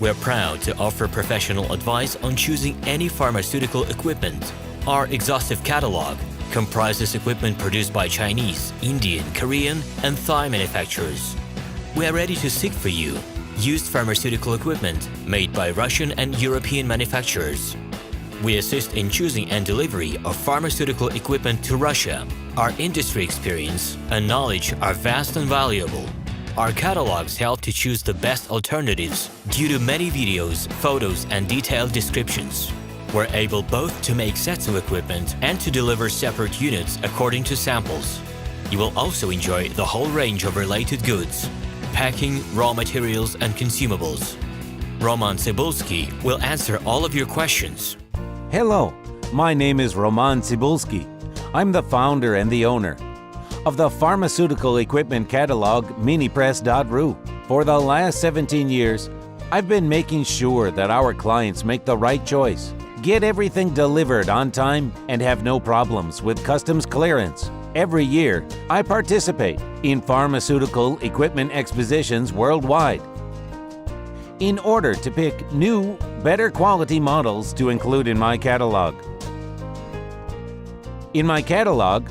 We're proud to offer professional advice on choosing any pharmaceutical equipment. Our exhaustive catalog comprises equipment produced by Chinese, Indian, Korean, and Thai manufacturers. We are ready to seek for you used pharmaceutical equipment made by Russian and European manufacturers. We assist in choosing and delivery of pharmaceutical equipment to Russia. Our industry experience and knowledge are vast and valuable. Our catalogs help to choose the best alternatives due to many videos, photos, and detailed descriptions. We're able both to make sets of equipment and to deliver separate units according to samples. You will also enjoy the whole range of related goods, packing, raw materials, and consumables. Roman Cybulski will answer all of your questions. Hello, my name is Roman Cybulski. I'm the founder and the owner of the pharmaceutical equipment catalog minipress.ru. For the last 17 years, I've been making sure that our clients make the right choice, get everything delivered on time, and have no problems with customs clearance. Every year, I participate in pharmaceutical equipment expositions worldwide in order to pick new, better quality models to include in my catalog. In my catalog,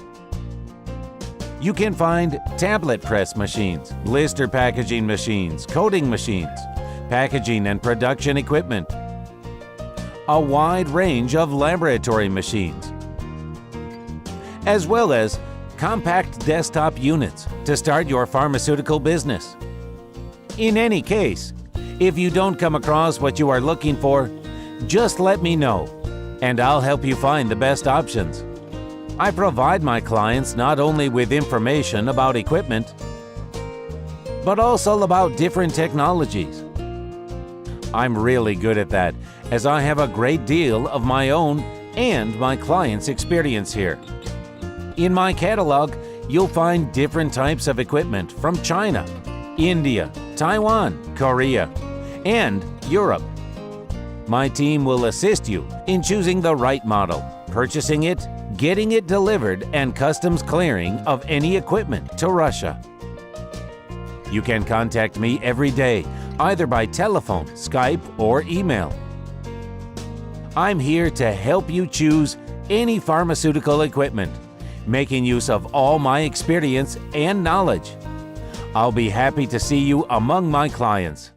you can find tablet press machines, blister packaging machines, coating machines, packaging and production equipment, a wide range of laboratory machines, as well as compact desktop units to start your pharmaceutical business. In any case, if you don't come across what you are looking for, just let me know, and I'll help you find the best options. I provide my clients not only with information about equipment, but also about different technologies. I'm really good at that, as I have a great deal of my own and my clients' experience here. In my catalog, you'll find different types of equipment from China, India, Taiwan, Korea, and Europe. My team will assist you in choosing the right model, purchasing it, getting it delivered, and customs clearing of any equipment to Russia. You can contact me every day, either by telephone, Skype, or email. I'm here to help you choose any pharmaceutical equipment, making use of all my experience and knowledge. I'll be happy to see you among my clients.